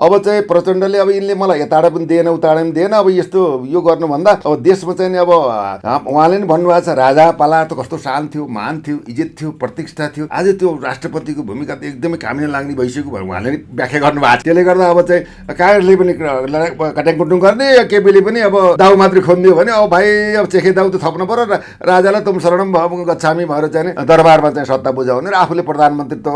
अब चाहिँ प्रचण्डले अब यिनले मलाई यताबाट पनि दिएन उताबाट पनि दिएन, अब यस्तो यो गर्नुभन्दा अब देशमा चाहिँ नि अब उहाँले नि भन्नुभएको छ राजा पाला त कस्तो शान थियो, मान थियो, इज्जत थियो, प्रतिष्ठा थियो, आज त्यो राष्ट्रपतिको भूमिका त एकदमै कामी लाग्ने भइसक्यो भनेर उहाँले नि व्याख्या गर्नुभएको थियो। त्यसले गर्दा अब चाहिँ काङ्ग्रेसले पनि कट्याङकुटुङ गर्ने, केपीले पनि अब दाउ मात्रै खोनिदियो भने अब भाइ अब चेखे दाउ त थप्नु पर्यो, राजालाई तुम शरणम गच्छामी भएर चाहिँ दरबारमा चाहिँ सत्ता बुझाउने र आफूले प्रधानमन्त्रीत्व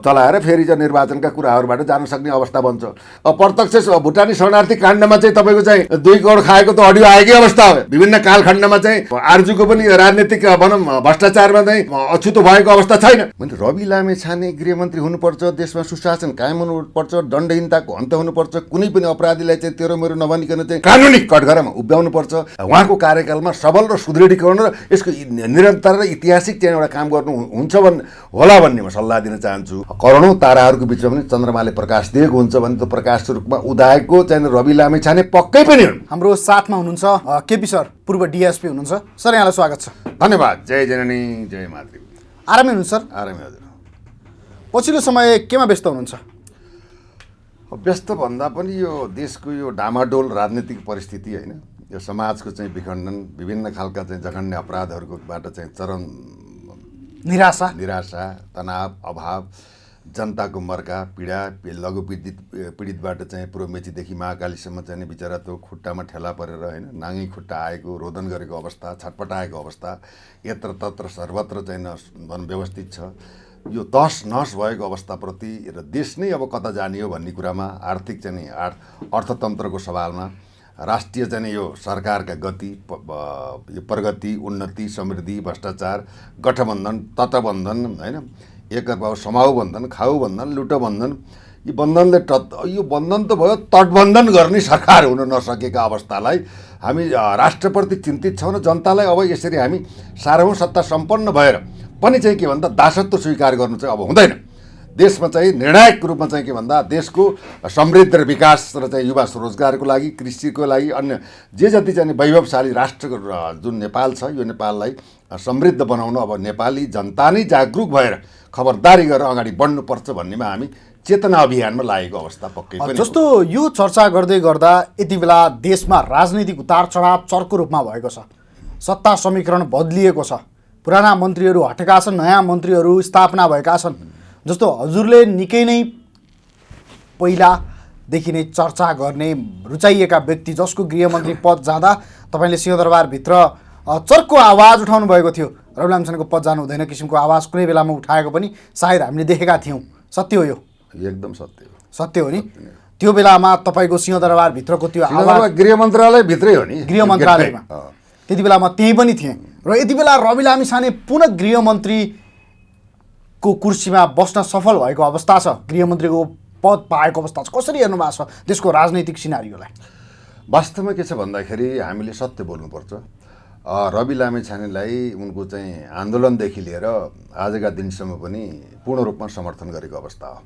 चलाएर फेरि चाहिँ निर्वाचनका कुराहरूबाट जान सक्ने अवस्था बन्छ। अब प्रत्यक्ष भुटानी शरणार्थी काण्डमा चाहिँ तपाईँको चाहिँ 2 करोड खाएको त अडियो आएकै अवस्था हो। विभिन्न कालखण्डमा चाहिँ आरजुको पनि राजनीतिक भनौँ भ्रष्टाचारमा चाहिँ अछुतो भएको अवस्था छैन। मैले रवि लामेछाने गृहमन्त्री हुनुपर्छ, देशमा सुशासन कायम हुनुपर्छ, दण्डहीनताको अन्त हुनुपर्छ, कुनै पनि अपराधीलाई चाहिँ तेरो मेरो नभनिकन चाहिँ कानुनी कठघरामा उभ्याउनुपर्छ, उहाँको कार्यकालमा सबल र सुदृढीकरण र यसको निरन्तर र ऐतिहासिक चाहिँ एउटा काम गर्नु हुन्छ होला भन्ने म सल्लाह दिन चाहन्छु। करोडौँ ताराहरूको बिचमा पनि चन्द्रमाले प्रकाश दिएको हुन्छ भने त्यो प्रकाश रूपमा उदाएको चाहिँ रवि लामेछाने पक्कै पनि हुन्। हाम्रो साथमा हुनुहुन्छ केपी सर, पूर्व डिएसपी हुनुहुन्छ सर, यहाँलाई स्वागत छ। धन्यवाद। जय जननी जय मातृ। आरामै हुनुहुन्छ सर? आरामै हजुर। पछिल्लो समय केमा व्यस्त हुनुहुन्छ? व्यस्त भन्दा पनि यो देशको यो डामाडोल राजनीतिक परिस्थिति होइन, यो समाजको चाहिँ विखण्डन, विभिन्न खालका चाहिँ जघन्य अपराधहरूबाट चाहिँ चरम निराशा, तनाव, अभाव, जनताको मर्का, पीडा, लघु पीडितबाट चाहिँ पूर्व मेचीदेखि महाकालीसम्म चाहिँ बिचरा त्यो खुट्टामा ठेला परेर होइन नाङ्गी खुट्टा आएको, रोदन गरेको अवस्था, छटपटाएको अवस्था, यत्र तत्र सर्वत्र चाहिँ व्यवस्थित छ। यो तहस नहस भएको अवस्थाप्रति र देश नै अब कता जाने हो भन्ने कुरामा, आर्थिक चाहिँ अर्थतन्त्रको सवालमा, राष्ट्रिय चाहिँ यो सरकारका गति, यो प्रगति, उन्नति, समृद्धि, भ्रष्टाचार, गठबन्धन, तटबन्धन होइन, एकअर्काको समाउ बन्धन, खाउ बन्धन, लुटो बन्धन, यो बन्धनले यो बन्धन त भयो, तटबन्धन गर्ने सरकार हुन नसकेका अवस्थालाई हामी राष्ट्रप्रति चिन्तित छौँ र जनतालाई अब यसरी हामी सार्वभौम सत्ता सम्पन्न भएर पनि चाहिँ के भन्दा दासत्व स्वीकार गर्नु चाहिँ अब हुँदैन। देशमा चाहिँ निर्णायक रूपमा चाहिँ के भन्दा देशको समृद्ध र विकास र चाहिँ युवा स्वरोजगारको लागि, कृषिको लागि, अन्य जे जति चाहिँ वैभवशाली राष्ट्रको जुन नेपाल छ यो नेपाललाई समृद्ध बनाउन अब नेपाली जनता नै जागरुक भएर खबरदारी गरेर अगाडि बढ्नुपर्छ भन्नेमा हामी चेतना अभियानमा लागेको अवस्था पक्कै पनि। जस्तो यो चर्चा गर्दै गर्दा यति बेला देशमा राजनीतिक उतार चढाव चर्को रूपमा भएको छ, सत्ता समीकरण बदलिएको छ, पुराना मन्त्रीहरू हटेका छन्, नयाँ मन्त्रीहरू स्थापना भएका छन्। जस्तो हजुरले निकै नै पहिलादेखि नै चर्चा गर्ने रुचाइएका व्यक्ति जसको गृहमन्त्री पद जाँदा तपाईँले सिंहदरबारभित्र चर्को आवाज उठाउनु भएको थियो, रवि लामेछानेको पद जानु हुँदैन किसिमको आवाज कुनै बेलामा उठाएको पनि सायद हामीले देखेका थियौँ। सत्य हो यो? एकदम सत्य हो। सत्य हो नि? त्यो बेलामा तपाईँको सिंहदरबारभित्रको त्यो आवाज गृह मन्त्रालयभित्रै हो नि, गृह मन्त्रालयमा त्यति बेला म त्यही पनि थिएँ र यति बेला रवि लामेछाने पुनः गृहमन्त्रीको कुर्सीमा बस्न सफल भएको अवस्था छ, गृहमन्त्रीको पद पाएको अवस्था छ। कसरी हेर्नु भएको छ देशको राजनैतिक सिनारियोलाई? वास्तवमा के छ भन्दाखेरि हामीले सत्य बोल्नुपर्छ। रवि लामेछानेलाई उनको चाहिँ आन्दोलनदेखि लिएर आजका दिनसम्म पनि पूर्ण रूपमा समर्थन गरेको अवस्था हो।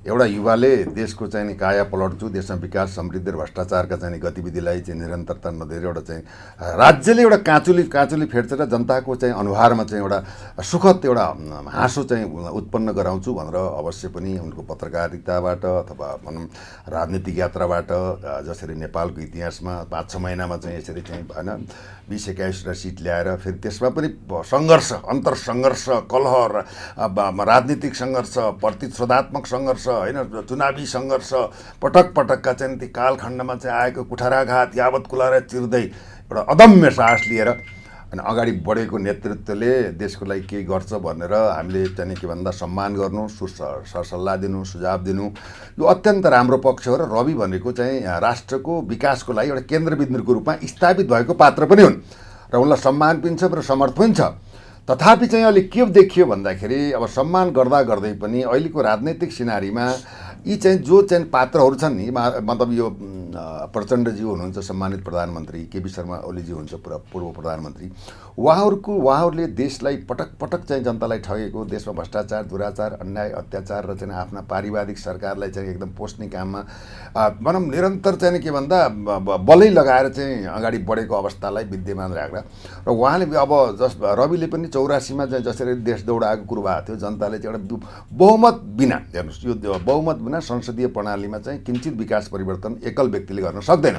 एउटा युवाले देशको चाहिँ काया पलट्छु, देशमा विकास, समृद्धि र भ्रष्टाचारका चाहिँ गतिविधिलाई चाहिँ निरन्तरता नदिएर एउटा चाहिँ राज्यले एउटा काँचुली फेर्छ र जनताको चाहिँ अनुहारमा चाहिँ एउटा सुखद एउटा हाँसो चाहिँ उत्पन्न गराउँछु भनेर अवश्य पनि उनको पत्रकारिताबाट अथवा भनौँ राजनीतिक यात्राबाट जसरी नेपालको इतिहासमा 5-6 महिनामा चाहिँ यसरी चाहिँ होइन 20-21 सिट ल्याएर फेरि त्यसमा पनि सङ्घर्ष, अन्तरसङ्घर्ष, कलह, राजनीतिक सङ्घर्ष, प्रतिस्पर्धात्मक सङ्घर्ष होइन, चुनावी सङ्घर्ष, पटकका चाहिँ ती कालखण्डमा चाहिँ आएको कुठाराघात यावत कुलाएर चिर्दै एउटा अदम्य साहस लिएर अनि अगाडि बढेको नेतृत्वले देशको लागि के गर्छ भनेर हामीले चाहिँ के भन्दा सम्मान गर्नु, सरसल्लाह दिनु, सुझाव दिनु, यो अत्यन्त राम्रो पक्ष हो। र रवि भनेको चाहिँ राष्ट्रको विकासको लागि एउटा केन्द्रबिन्दुको रूपमा स्थापित भएको पात्र पनि हुन् र उनलाई सम्मान पनि छ र समर्थ पनि छ। तथापि चाहिँ अहिले के देखियो भन्दाखेरि अब सम्मान गर्दा गर्दै पनि अहिलेको राजनैतिक सिनारीमा यी चाहिँ जो चाहिँ पात्रहरू छन् नि, मतलब यो प्रचण्डज्यू हुनुहुन्छ सम्मानित प्रधानमन्त्री, केपी शर्मा ओलीजी हुनुहुन्छ पूर्व प्रधानमन्त्री, उहाँहरूले देशलाई पटक पटक चाहिँ जनतालाई ठगेको, देशमा भ्रष्टाचार, दुराचार, अन्याय, अत्याचार र चाहिँ आफ्ना पारिवारिक सरकारलाई चाहिँ एकदम पोस्ने काममा भनौँ निरन्तर चाहिँ के भन्दा बलै लगाएर चाहिँ अगाडि बढेको अवस्थालाई विद्यमान राख्दा र उहाँले अब रविले पनि 84मा चाहिँ जसरी देश दौडाएको कुरो भएको थियो, जनताले चाहिँ एउटा बहुमत बिना, हेर्नुहोस् यो बहुमत बिना संसदीय प्रणालीमा चाहिँ किञ्चित विकास परिवर्तन एकल व्यक्तिले गर्न सक्दैन।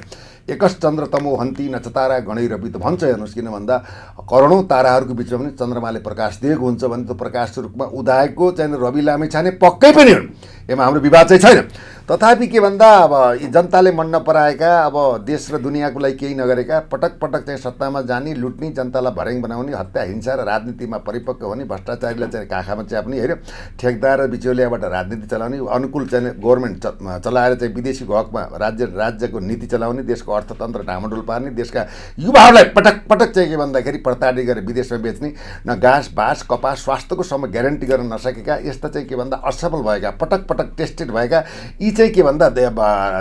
एकस चन्द्र तमो हन्ती नचतारा गणै रवि त भन्छ, हेर्नुहोस् किन भन्दा करोडौँ ताराहरूको बिचमा पनि चन्द्रमाले प्रकाश दिएको हुन्छ भने त्यो प्रकाशको रूपमा उदाएको चाहिँ रवि लामिछाने पक्कै पनि हुन्, यसमा हाम्रो विवाद चाहिँ छैन। तथापि के भन्दा अब जनताले मन नपराएका, अब देश र दुनियाँको लागि केही नगरेका, पटक पटक चाहिँ सत्तामा जाने, लुट्ने, जनतालाई भर्याङ बनाउने, हत्या हिंसा र राजनीतिमा परिपक्व हुने, भ्रष्टाचारीलाई चाहिँ काखामा च्याप्ने, हेऱ्यो ठेकदार र बिचौलियाबाट राजनीति चलाउने, अनुकूल चाहिँ गभर्मेन्ट चलाएर चाहिँ विदेशीको हकमा राज्यको नीति चलाउने, देशको अर्थतन्त्र ढामडोल पार्ने, देशका युवाहरूलाई पटक पटक चाहिँ के भन्दाखेरि प्रताडित गरेर विदेशमा बेच्ने, न घाँस बाँस कपास स्वास्थ्यको सम्म ग्यारेन्टी गर्न नसकेका, यस्ता चाहिँ के भन्दा असफल भएका, पटक पटक टेस्टेड भएका, यी चाहिँ के भन्दा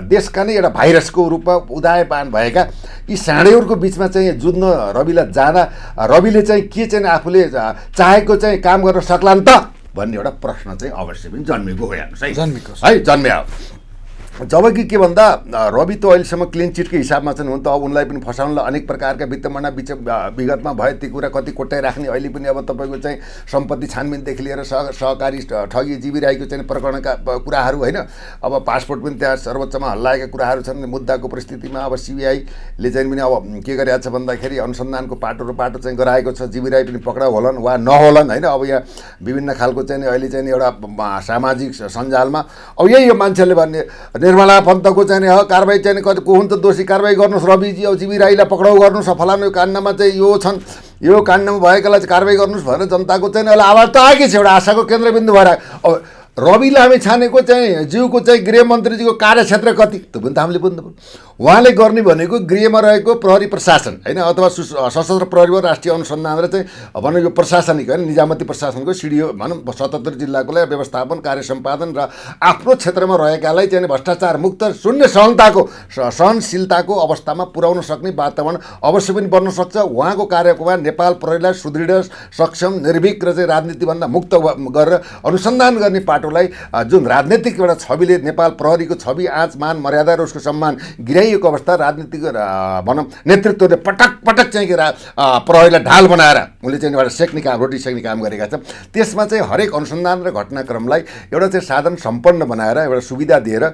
देशका नै एउटा भाइरसको रूपमा उदायमान भएका यी साँडेहरूको बिचमा चाहिँ जुझ्न रविलाई जाँदा रविले चाहिँ के चाहिँ आफूले चाहेको चाहिँ काम गर्न सक्ला नि त भन्ने एउटा प्रश्न चाहिँ अवश्य पनि जन्मेको हो, हेर्नुहोस् है, जन्म्यो। जबकि के भन्दा रवि त अहिलेसम्म क्लिन चिटकै हिसाबमा चाहिँ हुन त अब उनलाई पनि फसाउनलाई अनेक प्रकारका वित्तमना विगतमा भए ती कुरा कति कोट्याइराख्ने, अहिले पनि अब तपाईँको चाहिँ सम्पत्ति छानबिनदेखि लिएर सहकारी ठगी जीविरहेको चाहिँ प्रकरणका कुराहरू होइन, अब पासपोर्ट पनि त्यहाँ सर्वोच्चमा हल्लाएका कुराहरू छन्। मुद्दाको परिस्थितिमा अब सिबिआईले चाहिँ पनि अब के गरिरहेको छ भन्दाखेरि अनुसन्धानको पाटो चाहिँ गराएको छ, जीविराई पनि पक्राउ होलान् वा नहोलान् होइन। अब यहाँ विभिन्न खालको चाहिँ अहिले चाहिँ एउटा सामाजिक सञ्जालमा अब यही हो मान्छेले भन्ने निर्मला पन्तको चाहिँ कारबाही चाहिँ कति को हुन्छ दोषी कारबाही गर्नुहोस्, रविजी अब जीवी राईलाई पक्राउ गर्नुहोस्, फलानु काण्डमा चाहिँ यो छन्, यो काण्डमा भएकालाई चाहिँ कारबाही गर्नुहोस् भनेर जनताको चाहिँ अहिले आवाज त आएकै छ, एउटा आशाको केन्द्रबिन्दु भएर। अब रवि लामिछानेको चाहिँ ज्यूको चाहिँ गृहमन्त्रीजीको कार्यक्षेत्र कति त्यो पनि त हामीले बुझ्नु पर्यो। उहाँले गर्ने भनेको गृहमा रहेको प्रहरी प्रशासन होइन, अथवा सशस्त्र प्रहरी वा राष्ट्रिय अनुसन्धान र चाहिँ भनौँ यो प्रशासनिक होइन निजामती प्रशासनको सिडिओ भनौँ 77 जिल्लाको लागि व्यवस्थापन कार्य सम्पादन र आफ्नो क्षेत्रमा रहेकालाई चाहिँ भ्रष्टाचार मुक्त शून्य सहनशीलताको अवस्थामा पुर्याउन सक्ने वातावरण अवश्य पनि बन्न सक्छ। उहाँको कार्यकालमा नेपाल प्रहरीलाई सुदृढ सक्षम निर्भीक र चाहिँ राजनीतिभन्दा मुक्त गरेर अनुसन्धान गर्ने पाटोलाई जुन राजनीतिक एउटा छविले नेपाल प्रहरीको छवि आँच मान मर्यादा र उसको सम्मान गिराइएको अवस्था राजनीतिक भनौँ नेतृत्वले पटक पटक चाहिँ प्रहरीलाई ढाल बनाएर उनले चाहिँ एउटा सेक्ने काम रोटी सेक्ने काम गरेका छन्। त्यसमा चाहिँ हरेक अनुसन्धान र घटनाक्रमलाई एउटा चाहिँ साधन सम्पन्न बनाएर एउटा सुविधा दिएर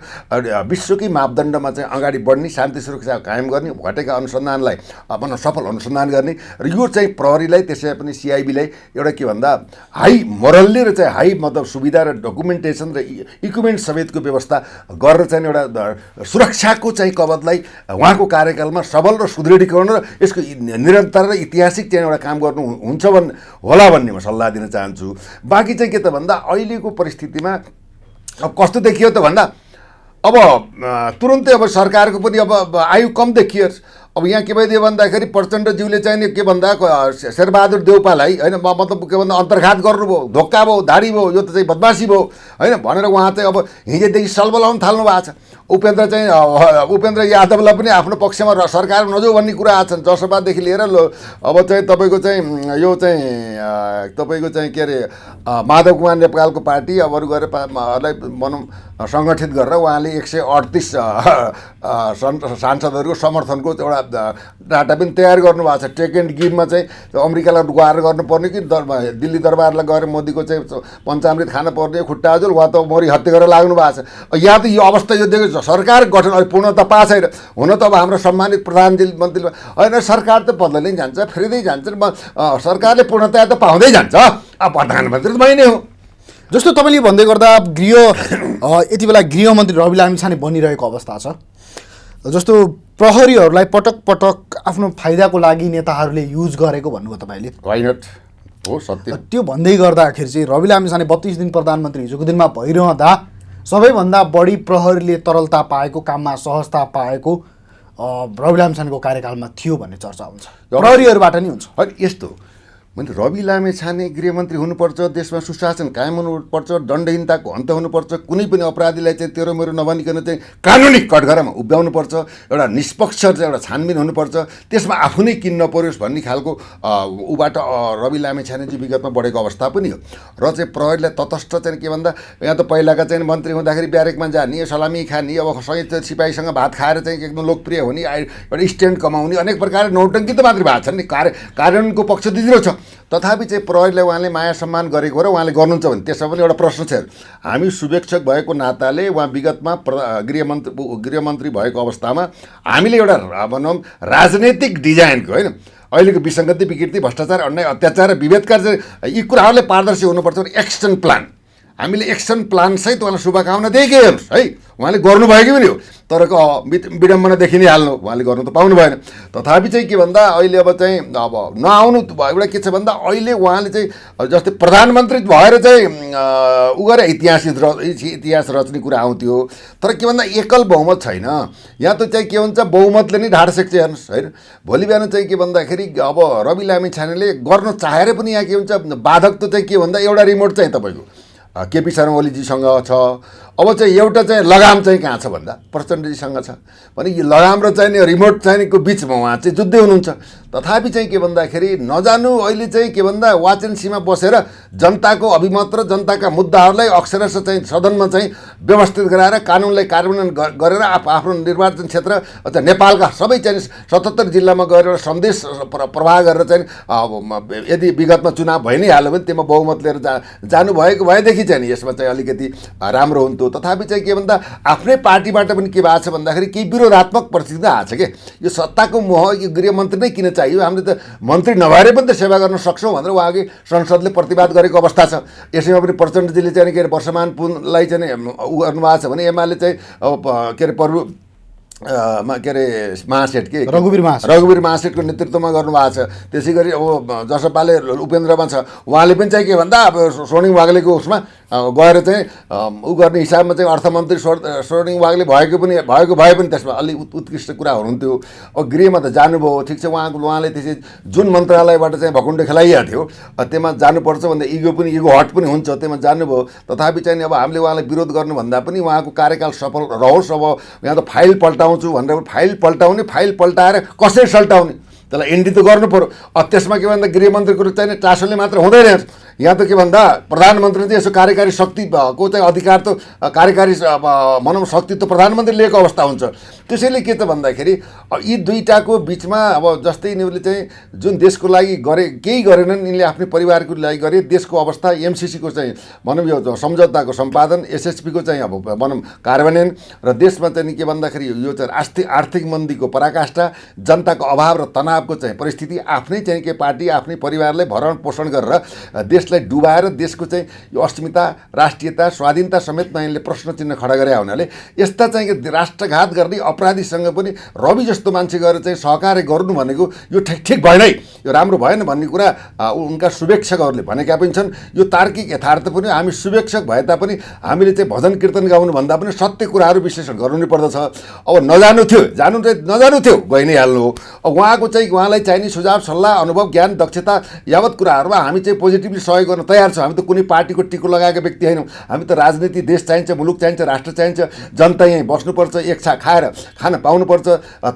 विश्वकै मापदण्डमा चाहिँ अगाडि बढ्ने, शान्ति सुरक्षा कायम गर्ने, घटेका अनुसन्धानलाई भनौँ सफल अनुसन्धान गर्ने र यो चाहिँ प्रहरीलाई त्यसै पनि सिआइबीलाई एउटा के भन्दा हाई मोरल्ली र चाहिँ हाई मतलब सुविधा र डकुमेन्टेसन र इक्विपमेन्ट समेतको व्यवस्था गरेर चाहिँ एउटा सुरक्षाको चाहिँ कवचलाई उहाँको कार्यकालमा सबल र सुदृढीकरण र यसको निरन्तर र ऐतिहासिक चाहिँ एउटा काम गर्नु हुन्छ होला भन्ने म सल्लाह दिन चाहन्छु। बाँकी चाहिँ के त भन्दा अहिलेको परिस्थितिमा अब कस्तो देखियो त भन्दा अब तुरुन्तै अब सरकारको पनि अब आयु कम देखियोस्। अब यहाँ के भइदियो भन्दाखेरि प्रचण्डज्यूले चाहिँ के भन्दा शेरबहादुर देउपालाई होइन मतलब के भन्दा अन्तर्घात गर्नुभयो, धोक्का भयो, धाडी भयो, यो त चाहिँ बदमासी भयो होइन भनेर उहाँ चाहिँ अब हिजोदेखि सलबलाउन थाल्नु भएको छ। उपेन्द्र यादवलाई पनि आफ्नो पक्षमा सरकार नजाऊ भन्ने कुरा आएको छ। जसपादेखि लिएर अब चाहिँ तपाईँको चाहिँ यो चाहिँ तपाईँको चाहिँ के अरे माधव कुमार नेपालको पार्टी अब अरू गरेर भनौँ सङ्गठित गरेर उहाँले 138 सांसदहरूको समर्थनको एउटा डाटा पनि तयार गर्नुभएको छ। टेक एन्ड गिभमा चाहिँ अमेरिकालाई गुहार गर्नुपर्ने कि दिल्ली दरबारलाई गएर मोदीको चाहिँ पञ्चामृत खान पर्ने, खुट्टा हजुर वा त मरि हत्या गरेर लाग्नु भएको छ। यहाँ त यो अवस्था यो देखेको सरकार गठन अहिले पूर्णता पाएको छैन। हुन त अब हाम्रो सम्मानित प्रधानमन्त्री होइन सरकार त बदल्दै जान्छ, फेरिँदै जान्छ, सरकारले पूर्णता त पाउँदै जान्छ, अब प्रधानमन्त्री त भइ नै हो। जस्तो तपाईँले भन्दै गर्दा यति बेला गृहमन्त्री रवि लामिछाने बनिरहेको अवस्था छ। जस्तो प्रहरीहरूलाई पटक पटक आफ्नो फाइदाको लागि नेताहरूले युज गरेको भन्नुभयो तपाईँले, वाइ नट हो सत्य। त्यो भन्दै गर्दाखेरि चाहिँ रवि लामिछाने 32 दिन प्रधानमन्त्री हिजोको दिनमा भइरहँदा सबैभन्दा बढी प्रहरीले तरलता पाएको, काममा सहजता पाएको रवि लामिछानेको कार्यकालमा थियो भन्ने चर्चा हुन्छ, प्रहरीहरूबाट नि हुन्छ। होइन यस्तो मैले रवि लामेछाने गृहमन्त्री हुनुपर्छ, देशमा सुशासन कायम हुनुपर्छ, दण्डहीनताको अन्त हुनुपर्छ, कुनै पनि अपराधीलाई चाहिँ तेरो मेरो नभनिकन चाहिँ कानुनी कठघरामा उभ्याउनुपर्छ, एउटा निष्पक्ष चाहिँ एउटा छानबिन हुनुपर्छ, त्यसमा आफू नै किन्न नपरोस् भन्ने खालको ऊबाट रवि लामेछानेजी विगतमा बढेको अवस्था पनि हो। र चाहिँ प्रहरीलाई तटस्थ चाहिँ के भन्दा यहाँ त पहिलाका चाहिँ मन्त्री हुँदाखेरि ब्यारेकमा जाने, सलामी खाने, अब संयुक्त सिपाहीसँग भात खाएर चाहिँ एकदम लोकप्रिय हुने, एउटा स्ट्यान्ड कमाउने, अनेक प्रकार नौटङ्की त मात्रै भएको छ नि। कानुनको पक्ष दिदिलो छ, तथापि चाहिँ प्रहरीलाई उहाँले माया सम्मान गरेको र उहाँले गर्नुहुन्छ भने त्यसमा पनि एउटा प्रश्न छ। हामी शुभेच्छक भएको नाताले उहाँ विगतमा गृहमन्त्री भएको अवस्थामा हामीले एउटा भनौँ राजनैतिक डिजाइनको होइन अहिलेको विसङ्गति, विकृति, भ्रष्टाचार, अन्याय, अत्याचार र विभेदका यी कुराहरूले पारदर्शी हुनुपर्छ भने एक्सन प्लान, हामीले एक्सन प्लानसहित उहाँलाई शुभकामना दिएकै हेर्नुहोस् है, उहाँले गर्नुभएको पनि हो। तर विडम्बना देखि नै हाल्नु, उहाँले गर्नु त पाउनु भएन। तथापि चाहिँ के भन्दा अहिले अब चाहिँ अब नआउनु एउटा के छ भन्दा अहिले उहाँले चाहिँ जस्तै प्रधानमन्त्री भएर चाहिँ उ गरे इतिहास रच्ने कुरा आउँथ्यो। तर के भन्दा एकल बहुमत छैन यहाँ त चाहिँ के हुन्छ, बहुमतले नै ढाड सेक्छ हेर्नुहोस् होइन। भोलि बिहान चाहिँ के भन्दाखेरि अब रवि लामेछानेले गर्न चाहेर पनि यहाँ के हुन्छ, बाधक त चाहिँ के भन्दा एउटा रिमोट चाहिँ तपाईँको केपी शर्मा ओलीजीसँग छ। अब चाहिँ एउटा चाहिँ लगाम चाहिँ कहाँ छ भन्दा प्रचण्डजीसँग छ भने यो लगाम र चाहिँ रिमोट चाहिनेको बिचमा उहाँ चाहिँ जुत्दै हुनुहुन्छ। तथापि चाहिँ के भन्दाखेरि नजानु अहिले चाहिँ के भन्दा वाच एन्ड सीमा बसेर जनताको अभिमत र जनताका मुद्दाहरूलाई अक्षरशः चाहिँ सदनमा चाहिँ व्यवस्थित गराएर कानुनलाई कार्यान्वयन गरेर आफ्नो निर्वाचन क्षेत्र अथवा नेपालका सबै चाहिँ 77 जिल्लामा गएर सन्देश प्रवाह गरेर चाहिँ यदि विगतमा चुनाव भइ नै हाल्यो भने त्यसमा बहुमत लिएर जानुभएको भएदेखि चाहिँ यसमा चाहिँ अलिकति राम्रो हुन्थ्यो। तथापि चाहिँ के भन्दा आफ्नै पार्टीबाट पनि के भएको छ भन्दाखेरि केही विरोधात्मक परिस्थिति आएको छ कि यो सत्ताको मोह, यो गृहमन्त्री नै किन चाहियो, हामीले त मन्त्री नभएर पनि त सेवा गर्न सक्छौँ भनेर उहाँकै संसदले प्रतिवाद गरेको अवस्था छ। यसैमा पनि प्रचण्डजीले चाहिँ के अरे वर्षमान पुनलाई चाहिँ उ गर्नुभएको छ भने एमाले चाहिँ के अरे के अरे महासेठ के रघुवीर महासेठको नेतृत्वमा गर्नुभएको छ। त्यसै गरी अब जसपाले उपेन्द्रमा छ, उहाँले पनि चाहिँ के भन्दा अब स्वर्णिम वाग्लेको उसमा गएर चाहिँ उ गर्ने हिसाबमा चाहिँ अर्थमन्त्री स्वर्णिम वाग्ले भएको भए पनि त्यसमा अलिक उत्कृष्ट कुरा हुनुहुन्थ्यो। अब गृहमा त जानुभयो ठिक छ, उहाँले त्यसै जुन मन्त्रालयबाट चाहिँ भकुण्डे खेलाइएको थियो त्यसमा जानुपर्छ भन्दा इगो हट पनि हुन्छ, त्यसमा जानुभयो। तथापि चाहिँ अब हामीले उहाँलाई विरोध गर्नुभन्दा पनि उहाँको कार्यकाल सफल रहोस्। अब यहाँ त फाइल पल्टाउँछु भनेर फाइल पल्टाएर कसरी सल्टाउने, त्यसलाई एन्डी त गर्नु पऱ्यो। त्यसमा के भन्दा गृहमन्त्रीको चाहिँ चासोले मात्र हुँदैन। यहाँ त के भन्दा प्रधानमन्त्रीले चाहिँ यसो कार्यकारी शक्तिको चाहिँ अधिकार त कार्यकारी भनौँ शक्ति त प्रधानमन्त्री लिएको अवस्था हुन्छ। त्यसैले के त भन्दाखेरि यी दुईटाको बिचमा अब जस्तै यिनीहरूले चाहिँ जुन देशको लागि केही गरेनन्, यिनले आफ्नै परिवारको लागि गरे, देशको अवस्था एमसिसीको चाहिँ भनौँ यो सम्झौताको सम्पादन, एसएचपीको चाहिँ अब भनौँ कार्यान्वयन र देशमा चाहिँ के भन्दाखेरि यो चाहिँ आर्थिक मन्दीको पराकाष्ठा, जनताको अभाव र तनावको चाहिँ परिस्थिति, आफ्नै चाहिँ के पार्टी आफ्नै परिवारलाई भरण पोषण गरेर देशलाई डुबाएर देशको चाहिँ यो अस्मिता, राष्ट्रियता, स्वाधीनता समेतमा यिनले प्रश्न चिन्ह खडा गरे हुनाले यस्ता चाहिँ राष्ट्रघात गर्ने अपराधीसँग पनि रवि जस्तो मान्छे गएर चाहिँ सहकार्य गर्नु भनेको यो ठिक भएन है, यो राम्रो भएन भन्ने कुरा उनका शुभेच्छकहरूले भनेका पनि छन्। यो तार्किक यथार्थ पनि हामी शुभेच्छक भए तापनि हामीले चाहिँ भजन कीर्तन गाउनु भन्दा पनि सत्य कुराहरू विश्लेषण गर्नु नै पर्दछ। अब नजानु थियो गइ नै हाल्नु हो। अब उहाँलाई चाहिने सुझाव, सल्लाह, अनुभव, ज्ञान, दक्षता यावत कुराहरूमा हामी चाहिँ पोजिटिभली सहयोग गर्न तयार छौँ। हामी त कुनै पार्टीको टिको लगाएका व्यक्ति होइनौँ। हामी त राजनीति, देश चाहिन्छ, मुलुक चाहिन्छ, राष्ट्र चाहिन्छ, जनता यहीँ बस्नुपर्छ, एक खाएर खान पाउनुपर्छ,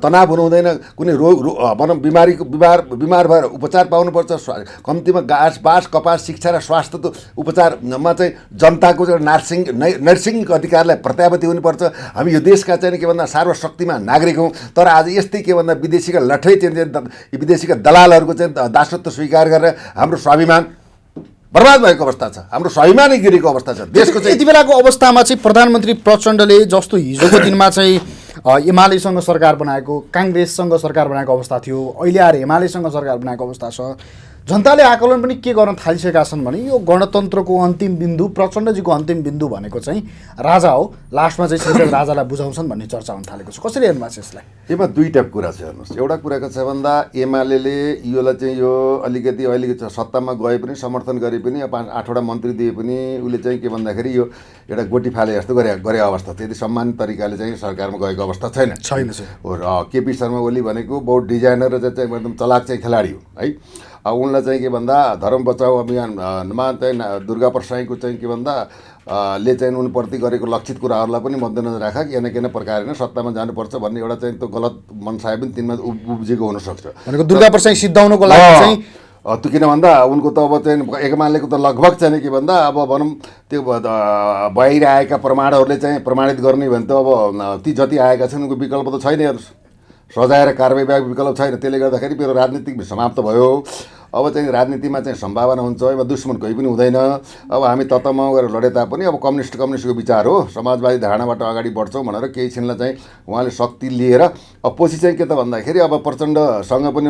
तनाव हुनु हुँदैन, कुनै भनौँ बिमार भएर उपचार पाउनुपर्छ, कम्तीमा बास कपास शिक्षा र स्वास्थ्य त उपचारमा चाहिँ जनताको नर्सिङको अधिकारलाई प्रत्याभूति हुनुपर्छ। हामी यो देशका चाहिँ के भन्दा सार्वशक्तिमान नागरिक हौँ। तर आज यस्तै के भन्दा विदेशीका लठै चाहिँ विदेशीका दलालहरूको चाहिँ दासत्व स्वीकार गरेर हाम्रो स्वाभिमान बर्बाद भएको अवस्था छ, हाम्रो स्वाभिमानै गिरेको अवस्था छ देशको चाहिँ। यति बेलाको अवस्थामा चाहिँ प्रधानमन्त्री प्रचण्डले जस्तो हिजोको दिनमा चाहिँ एमालेसँग सरकार बनाएको, काङ्ग्रेससँग सरकार बनाएको अवस्था थियो, अहिले आएर एमालेसँग सरकार बनाएको अवस्था छ। जनताले आकलन पनि के गर्न थालिसकेका छन् भने यो गणतन्त्रको अन्तिम बिन्दु, प्रचण्डजीको अन्तिम बिन्दु भनेको चाहिँ राजा हो, लास्टमा चाहिँ सिधै राजालाई बुझाउँछन् भन्ने चर्चा हुन थालेको छ। कसरी हेर्नु भएको छ यसलाई? यसमा दुईवटा कुरा छ हेर्नुहोस्। एउटा कुरा के छ भन्दा एमाले योलाई चाहिँ यो अलिकति अहिले सत्तामा गए पनि समर्थन गरे पनि 5-8वटा मन्त्री दिए पनि उसले चाहिँ के भन्दाखेरि यो एउटा गोटी फाले जस्तो गरे अवस्था थियो। यदि सम्मानित तरिकाले चाहिँ सरकारमा गएको अवस्था छैन। र केपी शर्मा ओली भनेको बहुत डिजाइनर र चाहिँ एकदम चलाक चाहिँ खेलाडी हो है। उनलाई चाहिँ के भन्दा धर्म बचाउ अभियानमा चाहिँ दुर्गा प्रसाईको चाहिँ के भन्दा ले चाहिँ उनप्रति गरेको लक्षित कुराहरूलाई पनि मध्यनजर राख कि केही प्रकारले सत्तामा जानुपर्छ भन्ने एउटा चाहिँ त्यो गलत मनसाय पनि तिनमा उब्जेको हुनसक्छ। भनेको दुर्गा प्रसाई सिद्धाउनको लागि चाहिँ त्यो किन भन्दा उनको त अब चाहिँ एमालेको त लगभग चाहिँ के भन्दा अब भनौँ त्यो बाहिर आएका प्रमाणहरूले चाहिँ प्रमाणित गर्ने भने त अब ती जति आएका छन् उनको विकल्प त छैन, हेर्नुहोस्, सजाएर कारबाही बाहेक विकल्प छैन। त्यसले गर्दाखेरि मेरो राजनीतिक समाप्त भयो। अब चाहिँ राजनीतिमा चाहिँ सम्भावना हुन्छ, अब दुश्मन कोही पनि हुँदैन। अब हामी तत्त्वमा गएर लडे तापनि अब कम्युनिस्टको विचार हो, समाजवादी धारणाबाट अगाडि बढ्छौँ भनेर केही छिनलाई चाहिँ उहाँले शक्ति लिएर अब पछि चाहिँ के त भन्दाखेरि अब प्रचण्डसँग पनि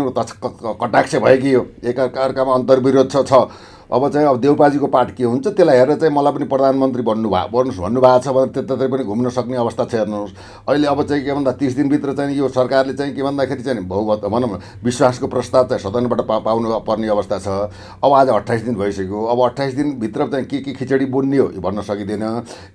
कटाक्ष भएकी हो, एकअर्कामा अन्तर्विरोध छ। अब चाहिँ अब देउपाजीको पाठ के हुन्छ त्यसलाई हेरेर चाहिँ मलाई पनि प्रधानमन्त्री भन्नुभएको छ भने त्यतातिर पनि घुम्न सक्ने अवस्था छ। हेर्नुहोस् अहिले अब चाहिँ के भन्दा 30 दिनभित्र चाहिँ यो सरकारले चाहिँ के भन्दाखेरि चाहिँ बहुमत भनौँ विश्वासको प्रस्ताव चाहिँ सदनबाट पाउनु पर्ने अवस्था छ। अब आज 28 दिन भइसक्यो। अब 28 दिनभित्र चाहिँ के खिचडी बुन्ने हो भन्न सकिँदैन।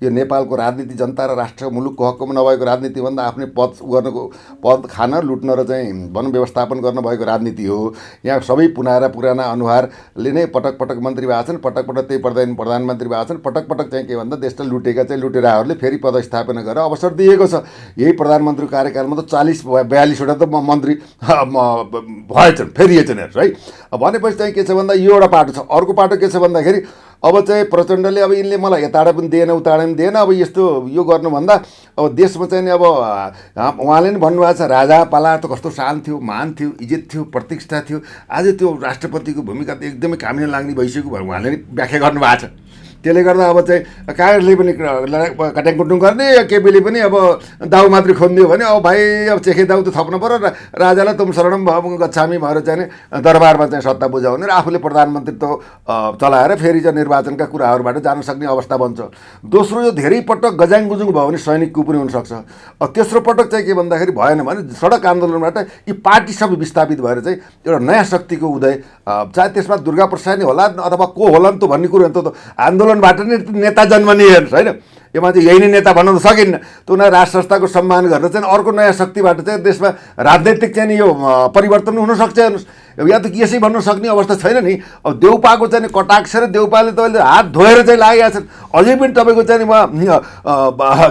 यो नेपालको राजनीति जनता र राष्ट्र मुलुकको हकमा नभएको राजनीति भन्दा आफ्नै पद खान लुट्न र चाहिँ भनौँ व्यवस्थापन गर्न भएको राजनीति हो। यहाँ सबै पुराना अनुहारले नै पटक पटक मन्त्री भएको छन्, पटक पटक त्यही प्रधानमन्त्री भएको छन्, पटक पटक चाहिँ के भन्दा देशलाई लुटेका चाहिँ लुटेराहरूले फेरि पदस्थापना गरेर अवसर दिएको छ। यही प्रधानमन्त्रीको कार्यकालमा त 40-42वटा त मन्त्री भएछन्, फेरिएछन्, हेर्नुहोस् है। भनेपछि चाहिँ के छ भन्दा यो एउटा पाटो छ। अर्को पाटो के छ भन्दाखेरि अब चाहिँ प्रचण्डले अब यिनले मलाई यताबाट पनि दिएन उताबाट पनि दिएन, अब यस्तो यो गर्नुभन्दा अब देशमा चाहिँ नि अब उहाँले नि भन्नुभएको छ राजा पाला त कस्तो शान थियो, मान थियो, इज्जत थियो, प्रतिष्ठा थियो, आज त्यो राष्ट्रपतिको भूमिका त एकदमै कामी लाग्ने भइसक्यो भनेर उहाँले नि व्याख्या गर्नुभएको छ। त्यसले गर्दा अब चाहिँ काङ्ग्रेसले पनि कट्याङकुटुङ गर्ने, केपीले पनि अब दाउ मात्रै खोनिदियो भने अब भाइ अब चेखे दाउ त थप्नु पऱ्यो र राजालाई तुम शरणम गच्छामी भएर चाहिँ दरबारमा चाहिँ सत्ता बुझाउने र आफूले प्रधानमन्त्रीत्व चलाएर फेरि चाहिँ निर्वाचनका कुराहरूबाट जान सक्ने अवस्था बन्छ। दोस्रो यो धेरै पटक गजाङ गुजुङ भयो भने सैनिकको पनि हुनसक्छ। तेस्रो पटक चाहिँ के भन्दाखेरि भएन भने सडक आन्दोलनबाट यी पार्टी सबै विस्थापित भएर चाहिँ एउटा नयाँ शक्तिको उदय, चाहे त्यसमा दुर्गा प्रसाद होला अथवा को होला नि त भन्ने कुरो त आन्दोलनबाट नै नेता जन्मने हेर्नुहोस् होइन। यो मान्छे यही नै नेता भन्न सकिन्न। त्यो उनीहरू राष्ट्र संस्थाको सम्मान गरेर चाहिँ अर्को नयाँ शक्तिबाट चाहिँ देशमा राजनैतिक चाहिँ यो परिवर्तन हुनसक्छ। हेर्नुहोस् या त यसै भन्नु सक्ने अवस्था छैन नि। अब देउपाको चाहिँ कटाक्ष र देउपाले त अहिले हात धोएर चाहिँ लागेका छन्। अझै पनि तपाईँको चाहिँ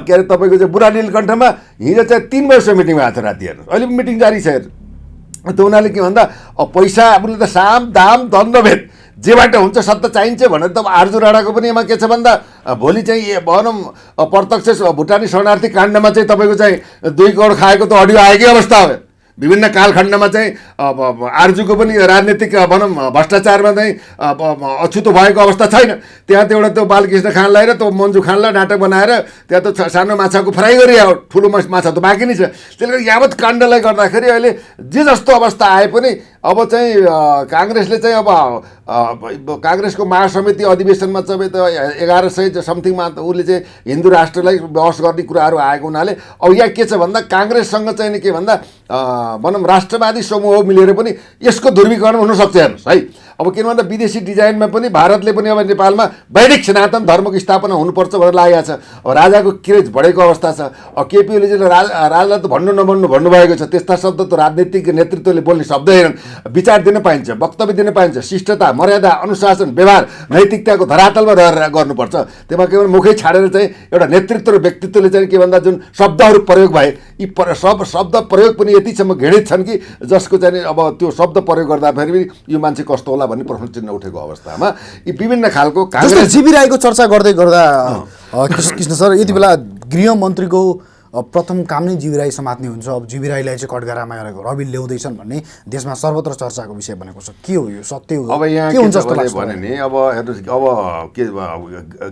के अरे तपाईँको चाहिँ बुढा नीलकण्ठमा हिजो चाहिँ 3 बजीसम्म मिटिङ भएको छ राति, हेर्नुहोस् अहिले पनि मिटिङ जारी छ। हेर्नु त उनीहरूले के भन्दा अब पैसा आफूले त साम दाम द्वन्द्वभेद जेबाट हुन्छ सत्ता चाहिन्छ भनेर त आर्जु राणाको पनि एमा के छ भन्दा भोलि चाहिँ भनौँ प्रत्यक्ष भुटानी शरणार्थी काण्डमा चाहिँ तपाईँको चाहिँ 2 करोड खाएको त अडियो आएकै अवस्था हो। विभिन्न कालखण्डमा चाहिँ आर्जुको पनि राजनीतिक भनौँ भ्रष्टाचारमा चाहिँ अछुतो भएको अवस्था छैन। त्यहाँ त एउटा त्यो बालकृष्ण खानलाई र त्यो मन्जु खानलाई नाटक बनाएर त्यहाँ त सानो माछाको फ्राई गरियो, ठुलो माछा त बाँकी नै छ। त्यसले गर्दा यावत काण्डलाई गर्दाखेरि अहिले जे जस्तो अवस्था आए पनि अब चाहिँ काङ्ग्रेसले चाहिँ अब काङ्ग्रेसको महासमिति अधिवेशनमा चाहिँ त 1100 समथिङमा उसले चाहिँ हिन्दू राष्ट्रलाई बहस गर्ने कुराहरू आएको हुनाले अब यहाँ के छ भन्दा काङ्ग्रेससँग चाहिँ नि के भन्दा भनौँ राष्ट्रवादी समूह मिलेर पनि यसको ध्रुवीकरण हुनसक्छ। हेर्नुहोस् है, अब किन भन्दा विदेशी डिजाइनमा पनि भारतले पनि अब नेपालमा वैदिक सनातन धर्मको स्थापना हुनुपर्छ भनेर लागेको छ। अब राजाको क्रेज बढेको अवस्था छ। अब केपी ओलीले राजालाई त भन्नु नभन्नु भन्नुभएको छ। त्यस्ता शब्द त राजनीतिक नेतृत्वले बोल्ने शब्द हेरौँ, विचार दिन पाइन्छ, वक्तव्य दिन पाइन्छ, शिष्टता, मर्यादा, अनुशासन, व्यवहार, नैतिकताको धरातलमा रहेर गर्नुपर्छ। त्यसमा के भने मुखै छाडेर चाहिँ एउटा नेतृत्व र व्यक्तित्वले चाहिँ के भन्दा जुन शब्दहरू प्रयोग भए यी शब्द प्रयोग पनि यतिसम्म घृणित छन् कि जसको चाहिँ अब त्यो शब्द प्रयोग गर्दाखेरि यो मान्छे कस्तो होला भन्ने प्रश्न चिन्ह उठेको अवस्थामा यी विभिन्न खालको जीवी राईको चर्चा गर्दै गर्दा कृष्ण सर यति बेला गृहमन्त्रीको प्रथम काम नै जीवी राई समात्ने हुन्छ। अब जीवी राईलाई चाहिँ कटघरामा रवि ल्याउँदैछन् भन्ने देशमा सर्वत्र चर्चाको विषय बनेको छ। के हो यो सत्य हो? अब यहाँ के हुन्छ भने नि अब हेर्नुहोस् अब के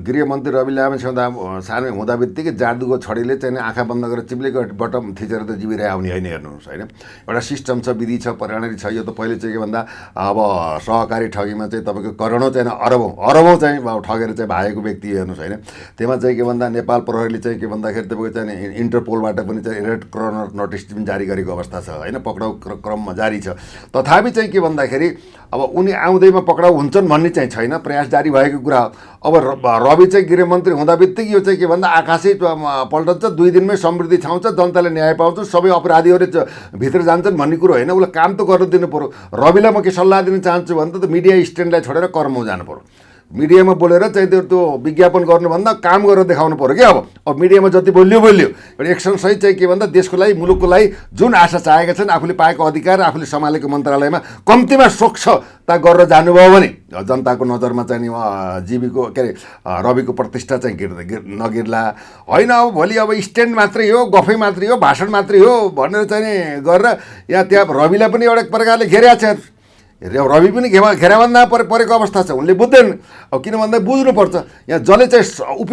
गृहमन्त्री रवि लामी सानो हुँदा बित्तिकै जादुको छडीले चाहिँ आँखा बन्द गरेर चिप्लेको बटम थिचेर त जीवी राई आउने होइन। हेर्नुहोस् होइन, एउटा सिस्टम छ, विधि छ, प्रणाली छ। यो त पहिले चाहिँ के भन्दा अब सहकारी ठगीमा चाहिँ तपाईँको करोडौँ चाहिँ अरबौँ चाहिँ ठगेर चाहिँ भागेको व्यक्ति हेर्नुहोस् होइन। त्यसमा चाहिँ के भन्दा नेपाल प्रहरीले चाहिँ के भन्दाखेरि तपाईँको चाहिँ इन्टरपोलबाट पनि चाहिँ रेड कर्नर नोटिस पनि जारी गरेको अवस्था छ होइन, पक्राउ क्रममा जारी छ। तथापि चाहिँ के भन्दाखेरि अब उनी आउँदैमा पक्राउ हुन्छन् भन्ने चाहिँ छैन, प्रयास जारी भएको कुरा हो। अब रवि चाहिँ गृहमन्त्री हुँदा बित्तिकै यो चाहिँ के भन्दा आकाशै पल्टन्छ, 2 दिनमै समृद्धि छाउँछ, जनताले न्याय पाउँछ, सबै अपराधीहरू भित्र जान्छन् भन्ने कुरो होइन। उसलाई काम त गर्नु दिनु पऱ्यो। रविलाई म के सल्लाह दिन चाहन्छु भने त मिडिया स्ट्यान्डलाई छोडेर कर्ममा जानु पऱ्यो। मिडियामा बोलेर चाहिँ त्यो विज्ञापन गर्नुभन्दा काम गरेर देखाउनु पऱ्यो क्या। अब मिडियामा जति बोल्यो एउटा एक्सन सहित चाहिँ के भन्दा देशको लागि मुलुकको लागि जुन आशा चाहेका छन्, आफूले पाएको अधिकार, आफूले सम्हालेको मन्त्रालयमा कम्तीमा स्वच्छता गरेर जानुभयो भने जनताको नजरमा चाहिँ नि उहाँ जीवीको के अरे रविको प्रतिष्ठा चाहिँ नगिर्ला होइन। अब भोलि अब स्ट्यान्ड मात्रै हो, गफै मात्रै हो, भाषण मात्रै हो भनेर चाहिँ नि गरेर यहाँ त्यहाँ रविलाई पनि एउटा प्रकारले घेरेको छ। रवि पनि घेराबन्दा परेको अवस्था छ, उनले बुझ्दैन। अब किन भन्दा बुझ्नुपर्छ, यहाँ जसले चाहिँ उपयोग